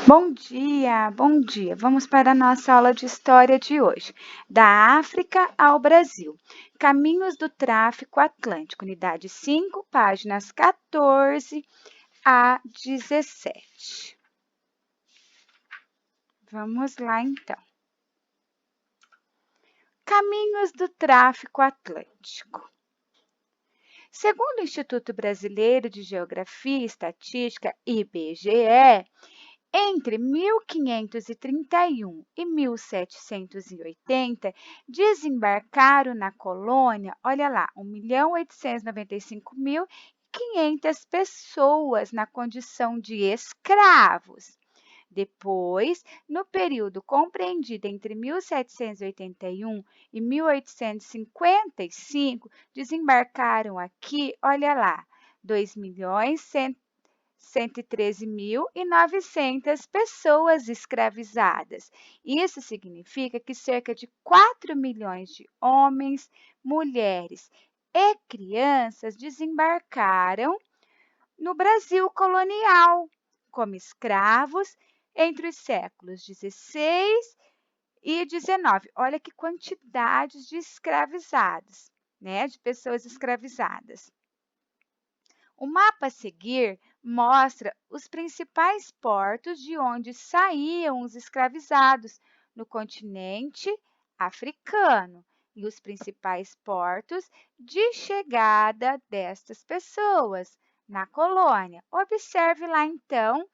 Bom dia, bom dia. Vamos para a nossa aula de história de hoje. Da África ao Brasil. Caminhos do Tráfico Atlântico, unidade 5, páginas 14 a 17. Vamos lá, então. Caminhos do Tráfico Atlântico. Segundo o Instituto Brasileiro de Geografia e Estatística, IBGE, entre 1531 e 1780, desembarcaram na colônia, olha lá, 1.895.500 pessoas na condição de escravos. Depois, no período compreendido entre 1781 e 1855, desembarcaram aqui, olha lá, 2.113.900 pessoas escravizadas. Isso significa que cerca de 4 milhões de homens, mulheres e crianças desembarcaram no Brasil colonial como escravos entre os séculos 16 e 19. Olha que quantidade de escravizados, né? De pessoas escravizadas. O mapa a seguir mostra os principais portos de onde saíam os escravizados no continente africano e os principais portos de chegada destas pessoas na colônia. Observe lá, então,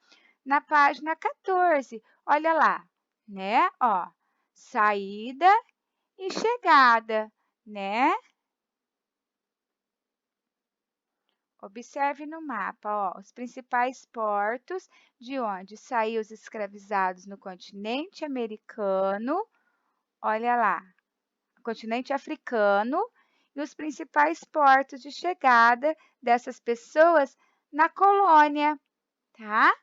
na página 14. Olha lá, né? Ó, saída e chegada, né? Observe no mapa, ó, os principais portos de onde saíam os escravizados no continente americano, olha lá, continente africano, e os principais portos de chegada dessas pessoas na colônia, tá?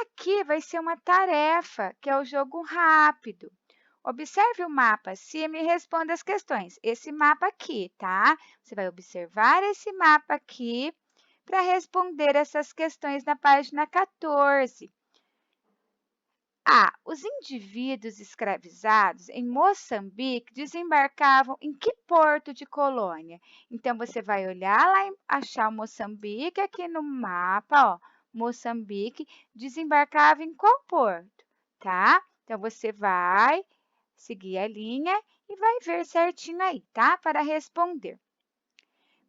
Aqui vai ser uma tarefa, que é o jogo rápido. Observe o mapa acima e responda as questões. Esse mapa aqui, tá? Você vai observar esse mapa aqui para responder essas questões na página 14. Os indivíduos escravizados em Moçambique desembarcavam em que porto de colônia? Então, você vai olhar lá e achar o Moçambique aqui no mapa, ó. Moçambique desembarcava em qual porto, tá? Então, você vai seguir a linha e vai ver certinho aí, tá? Para responder.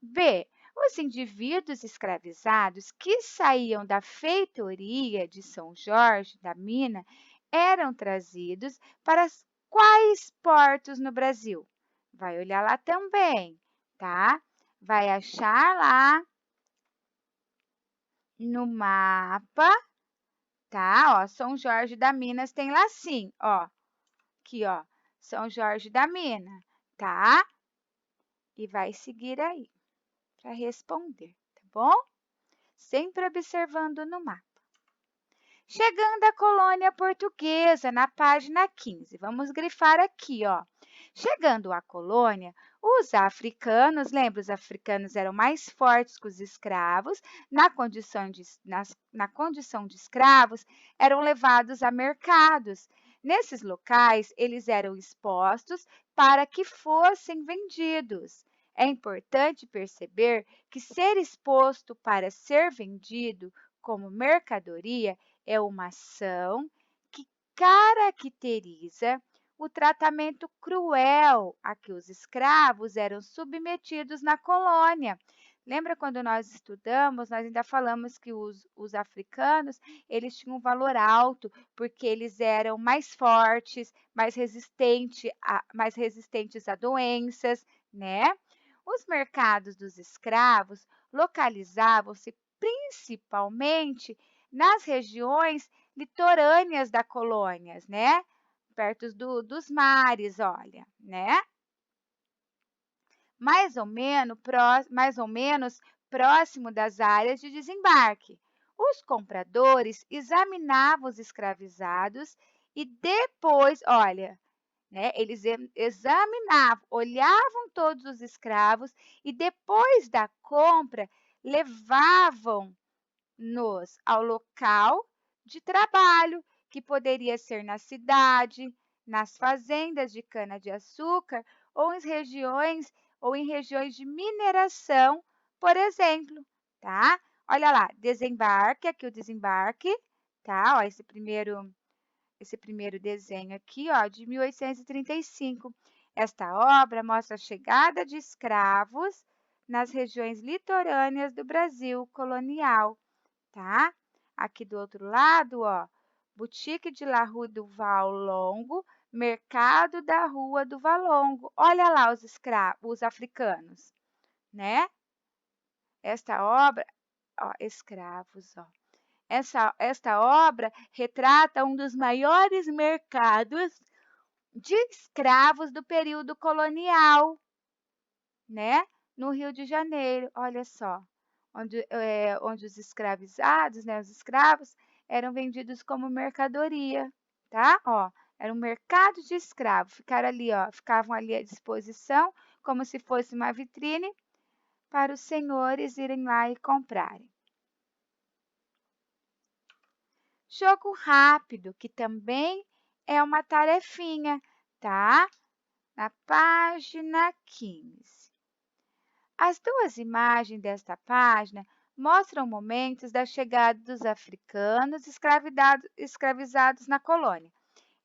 B. Os indivíduos escravizados que saíam da feitoria de São Jorge da Mina eram trazidos para quais portos no Brasil? Vai olhar lá também, tá? Vai achar lá no mapa, tá? Ó, São Jorge da Minas tem lá sim, ó. Aqui, ó, São Jorge da Mina, tá? E vai seguir aí para responder, tá bom? Sempre observando no mapa. Chegando à colônia portuguesa, na página 15. Vamos grifar aqui, ó. Chegando à colônia, os africanos, lembra, os africanos eram mais fortes que os escravos, na condição de escravos, eram levados a mercados. Nesses locais, eles eram expostos para que fossem vendidos. É importante perceber que ser exposto para ser vendido como mercadoria é uma ação que caracteriza o tratamento cruel a que os escravos eram submetidos na colônia. Lembra quando nós estudamos, nós ainda falamos que os africanos, eles tinham um valor alto, porque eles eram mais fortes, mais resistentes a doenças, né? Os mercados dos escravos localizavam-se principalmente nas regiões litorâneas da colônia, né? Perto dos mares, olha, né? Mais ou menos próximo das áreas de desembarque. Os compradores examinavam os escravizados e depois, olha, né, eles examinavam, olhavam todos os escravos e depois da compra levavam ao local de trabalho, que poderia ser na cidade, nas fazendas de cana-de-açúcar ou em regiões de mineração, por exemplo, tá? Olha lá, desembarque, aqui o desembarque, tá? Ó, esse primeiro desenho aqui, ó, de 1835. Esta obra mostra a chegada de escravos nas regiões litorâneas do Brasil colonial, tá? Aqui do outro lado, ó, Boutique de la Rue do Valongo, Mercado da Rua do Valongo. Olha lá os africanos, né? Esta obra, ó, escravos, ó. Esta obra retrata um dos maiores mercados de escravos do período colonial, né? No Rio de Janeiro, olha só, onde os escravizados, né, os escravos, eram vendidos como mercadoria, tá? Ó, era um mercado de escravos, ficavam ali à disposição, como se fosse uma vitrine, para os senhores irem lá e comprarem. Jogo rápido, que também é uma tarefinha, tá? Na página 15. As duas imagens desta página mostram momentos da chegada dos africanos escravizados na colônia.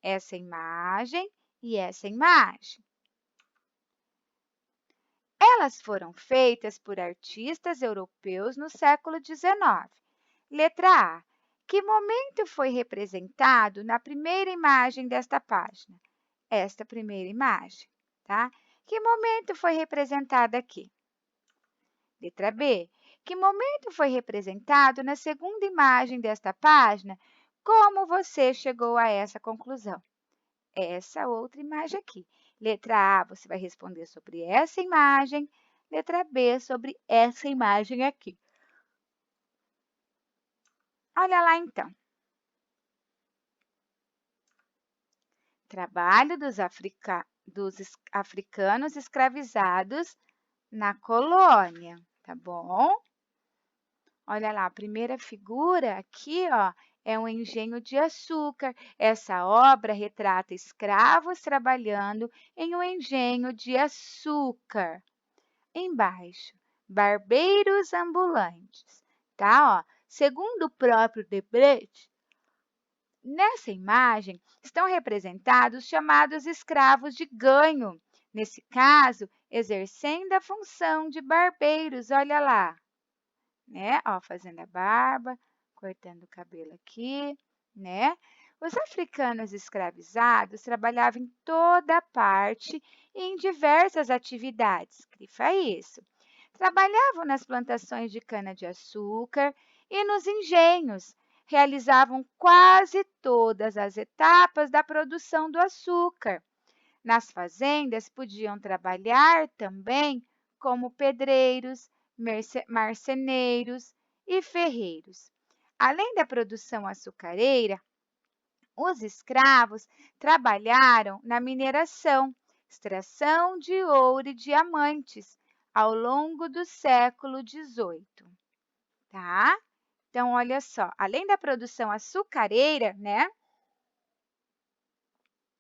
Essa imagem e essa imagem. Elas foram feitas por artistas europeus no século XIX. Letra A. Que momento foi representado na primeira imagem desta página? Esta primeira imagem, tá? Que momento foi representado aqui? Letra B. Que momento foi representado na segunda imagem desta página? Como você chegou a essa conclusão? Essa outra imagem aqui. Letra A, você vai responder sobre essa imagem. Letra B, sobre essa imagem aqui. Olha lá, então. Trabalho dos africanos escravizados na colônia, tá bom? Olha lá, a primeira figura aqui, ó, é um engenho de açúcar. Essa obra retrata escravos trabalhando em um engenho de açúcar. Embaixo, barbeiros ambulantes, tá? Ó, segundo o próprio Debrecht, nessa imagem estão representados os chamados escravos de ganho, nesse caso, exercendo a função de barbeiros, olha lá, né? Ó, fazendo a barba, cortando o cabelo aqui, né? Os africanos escravizados trabalhavam em toda parte e em diversas atividades, grifa isso. Trabalhavam nas plantações de cana-de-açúcar e nos engenhos, realizavam quase todas as etapas da produção do açúcar. Nas fazendas, podiam trabalhar também como pedreiros, marceneiros e ferreiros. Além da produção açucareira, os escravos trabalharam na mineração, extração de ouro e diamantes ao longo do século XVIII, tá? Então, olha só, além da produção açucareira, né?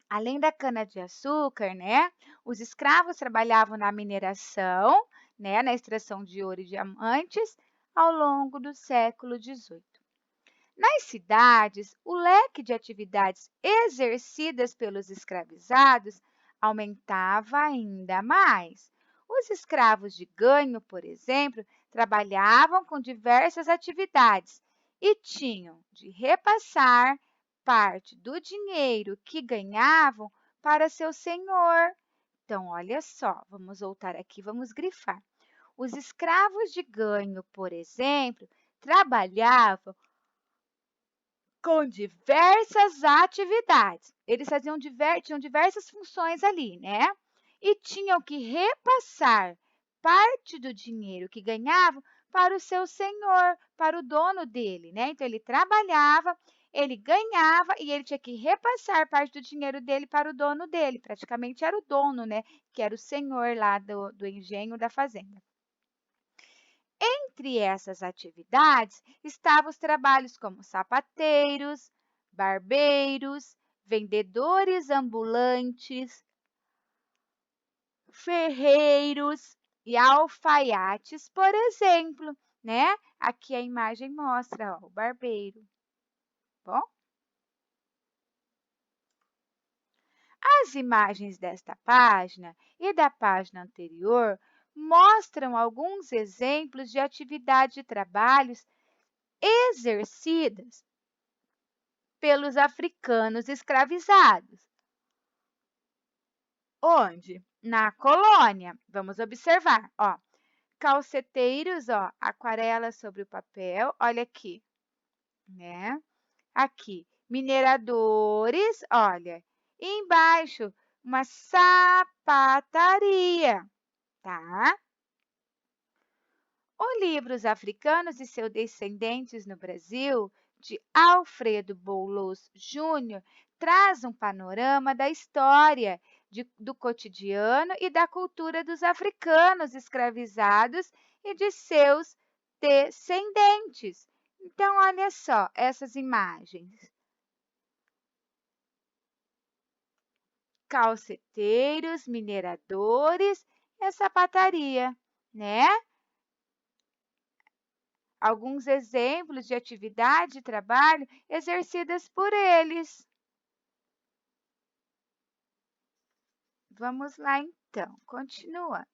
Além da cana-de-açúcar, né? Os escravos trabalhavam na mineração, né? Na extração de ouro e diamantes ao longo do século XVIII. Nas cidades, o leque de atividades exercidas pelos escravizados aumentava ainda mais. Os escravos de ganho, por exemplo, trabalhavam com diversas atividades e tinham de repassar parte do dinheiro que ganhavam para seu senhor. Então, olha só, vamos voltar aqui, vamos grifar. Os escravos de ganho, por exemplo, trabalhavam com diversas atividades. Eles tinham diversas funções ali, né? E tinham que repassar parte do dinheiro que ganhavam para o seu senhor, para o dono dele, né? Então, ele trabalhava, ele ganhava e ele tinha que repassar parte do dinheiro dele para o dono dele. Praticamente era o dono, né? Que era o senhor lá do engenho da fazenda. Entre Entre essas atividades estavam os trabalhos como sapateiros, barbeiros, vendedores ambulantes, ferreiros e alfaiates, por exemplo, né? Aqui a imagem mostra, ó, o barbeiro. Bom, as imagens desta página e da página anterior mostram alguns exemplos de atividade de trabalhos exercidas pelos africanos escravizados. Onde? Na colônia. Vamos observar, ó. Calceteiros, ó, aquarela sobre o papel, olha aqui, né? Aqui, mineradores, olha. E embaixo, uma sapataria, tá? O livro Os Africanos e seus Descendentes no Brasil, de Alfredo Boulos Júnior, traz um panorama da história, do cotidiano e da cultura dos africanos escravizados e de seus descendentes. Então, olha só essas imagens. Calceteiros, mineradores e a sapataria, né? Alguns exemplos de atividade de trabalho exercidas por eles. Vamos lá, então, continuando.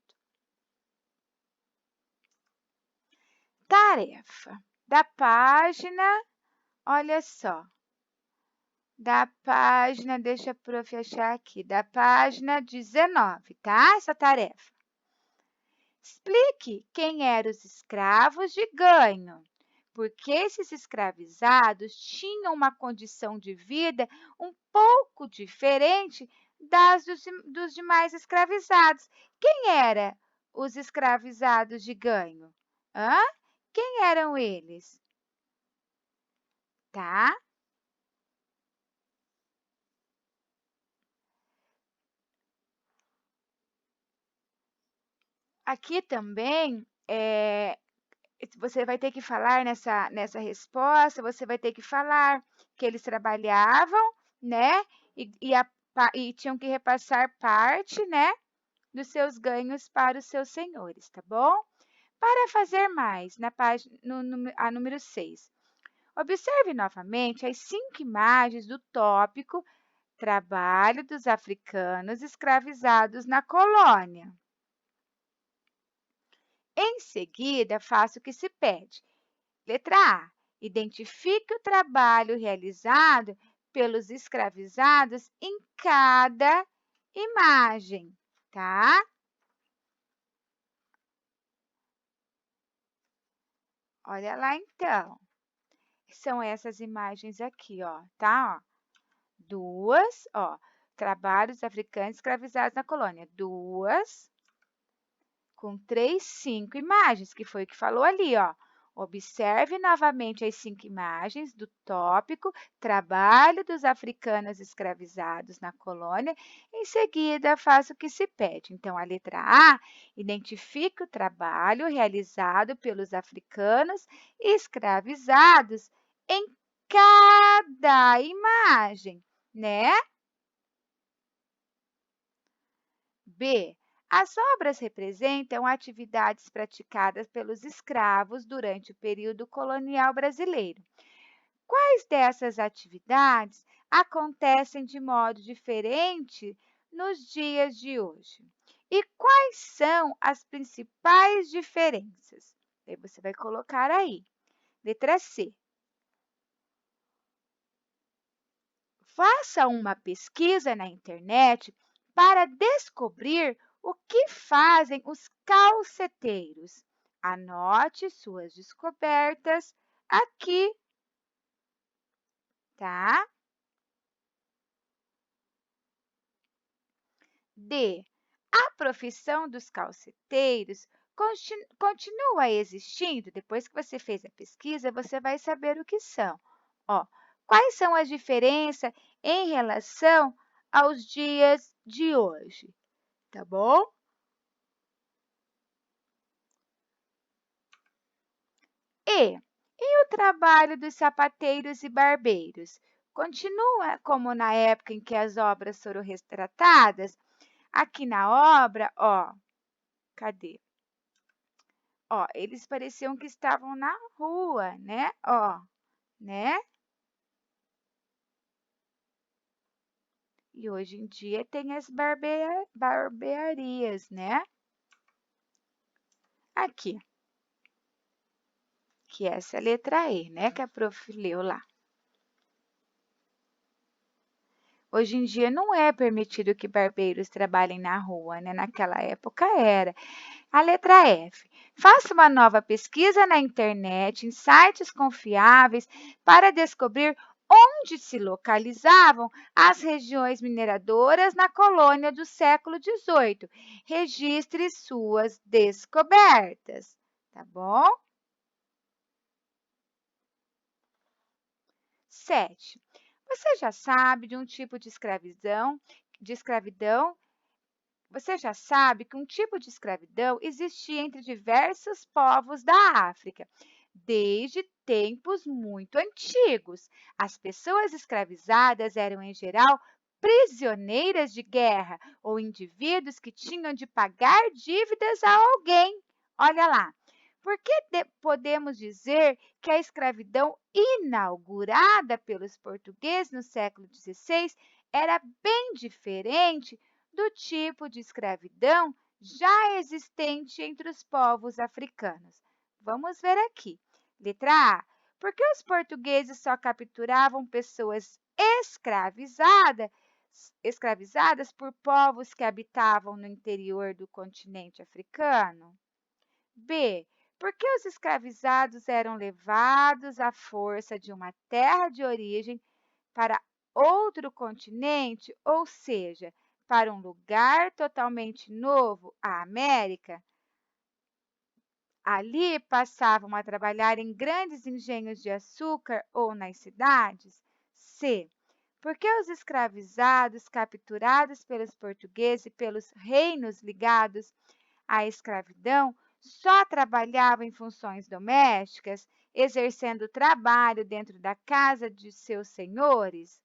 Tarefa da página, olha só, da página, deixa a prof achar aqui, da página 19, tá? Essa tarefa. Explique quem eram os escravos de ganho, porque esses escravizados tinham uma condição de vida um pouco diferente dos demais escravizados. Quem eram os escravizados de ganho? Hã? Quem eram eles? Tá? Aqui também, você vai ter que falar nessa resposta, você vai ter que falar que eles trabalhavam, né? E tinham que repassar parte, né, dos seus ganhos para os seus senhores, tá bom? Para fazer mais, na página, a número 6, observe novamente as 5 imagens do tópico Trabalho dos africanos escravizados na colônia. Em seguida, faça o que se pede. Letra A. Identifique o trabalho realizado pelos escravizados em cada imagem, tá? Olha lá então. São essas imagens aqui, ó, tá? Ó, duas, ó, trabalhos africanos escravizados na colônia. Duas, com 3, 5 imagens, que foi o que falou ali, ó. Observe novamente as 5 imagens do tópico Trabalho dos africanos escravizados na colônia. Em seguida, faça o que se pede. Então, a letra A, identifique o trabalho realizado pelos africanos escravizados em cada imagem, né? B. As obras representam atividades praticadas pelos escravos durante o período colonial brasileiro. Quais dessas atividades acontecem de modo diferente nos dias de hoje? E quais são as principais diferenças? Aí você vai colocar aí. Letra C. Faça uma pesquisa na internet para descobrir o que fazem os calceteiros. Anote suas descobertas aqui, tá? D. A profissão dos calceteiros continua existindo? Depois que você fez a pesquisa, você vai saber o que são. Ó, quais são as diferenças em relação aos dias de hoje? Tá bom? E o trabalho dos sapateiros e barbeiros? Continua como na época em que as obras foram retratadas? Aqui na obra, ó, cadê? Ó, eles pareciam que estavam na rua, né? Ó, né? E hoje em dia tem as barbearias, né? Aqui, que essa é a letra E, né? Que a prof leu lá. Hoje em dia não é permitido que barbeiros trabalhem na rua, né? Naquela época era. A letra F. Faça uma nova pesquisa na internet, em sites confiáveis, para descobrir onde se localizavam as regiões mineradoras na colônia do século XVIII. Registre suas descobertas, tá bom? 7. Você já sabe de um tipo de escravidão Você já sabe que um tipo de escravidão existia entre diversos povos da África. Desde tempos muito antigos, as pessoas escravizadas eram, em geral, prisioneiras de guerra ou indivíduos que tinham de pagar dívidas a alguém. Olha lá. Por que podemos dizer que a escravidão inaugurada pelos portugueses no século XVI era bem diferente do tipo de escravidão já existente entre os povos africanos? Vamos ver aqui. Letra A. Por que os portugueses só capturavam pessoas escravizadas por povos que habitavam no interior do continente africano? B. Por que os escravizados eram levados à força de uma terra de origem para outro continente, ou seja, para um lugar totalmente novo, a América? Ali passavam a trabalhar em grandes engenhos de açúcar ou nas cidades? C. Porque os escravizados capturados pelos portugueses e pelos reinos ligados à escravidão só trabalhavam em funções domésticas, exercendo trabalho dentro da casa de seus senhores?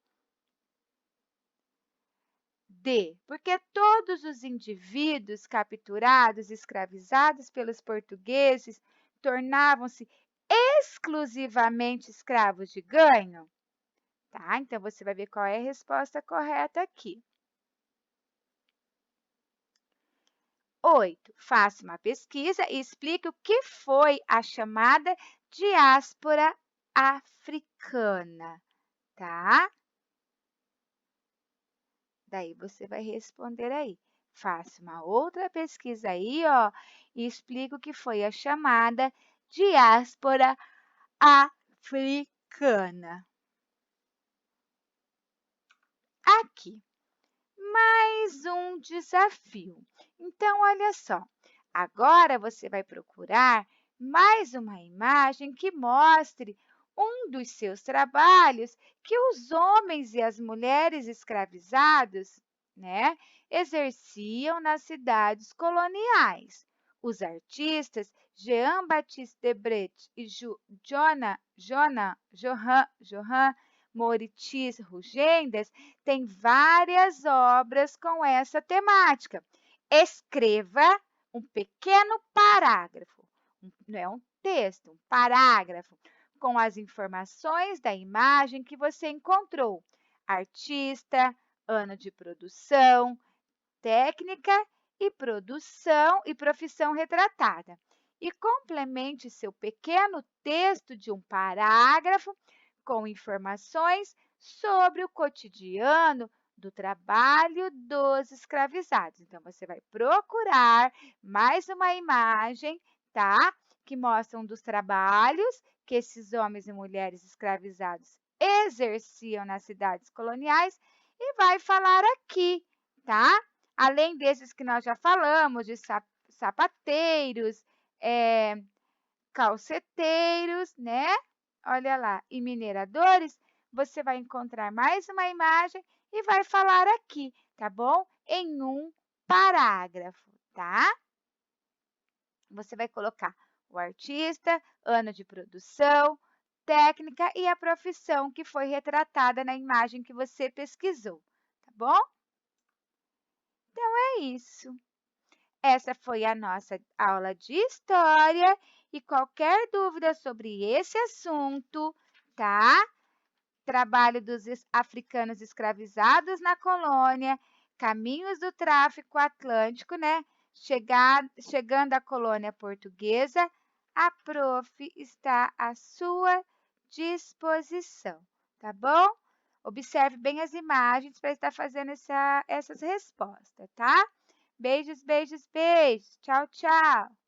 D. Porque todos os indivíduos capturados e escravizados pelos portugueses tornavam-se exclusivamente escravos de ganho? Tá? Então, você vai ver qual é a resposta correta aqui. 8. Faça uma pesquisa e explique o que foi a chamada diáspora africana, tá? Daí você vai responder aí. Faça uma outra pesquisa aí, ó, e explique o que foi a chamada diáspora africana. Aqui, mais um desafio. Então, olha só, agora você vai procurar mais uma imagem que mostre um dos seus trabalhos que os homens e as mulheres escravizados, né, exerciam nas cidades coloniais. Os artistas Jean-Baptiste Debret e Johan Moritis Rugendas têm várias obras com essa temática. Escreva um pequeno parágrafo, não é um texto, um parágrafo, com as informações da imagem que você encontrou. Artista, ano de produção, técnica e produção e profissão retratada. E complemente seu pequeno texto de um parágrafo com informações sobre o cotidiano do trabalho dos escravizados. Então, você vai procurar mais uma imagem, tá? Que mostra um dos trabalhos que esses homens e mulheres escravizados exerciam nas cidades coloniais e vai falar aqui, tá? Além desses que nós já falamos, de sapateiros, calceteiros, né? Olha lá, e mineradores, você vai encontrar mais uma imagem e vai falar aqui, tá bom? Em um parágrafo, tá? Você vai colocar o artista, ano de produção, técnica e a profissão que foi retratada na imagem que você pesquisou, tá bom? Então é isso. Essa foi a nossa aula de história e qualquer dúvida sobre esse assunto, tá? Trabalho dos africanos escravizados na colônia, caminhos do tráfico atlântico, né? Chegando à colônia portuguesa, a prof está à sua disposição, tá bom? Observe bem as imagens para estar fazendo essas respostas, tá? Beijos, beijos, beijos. Tchau, tchau.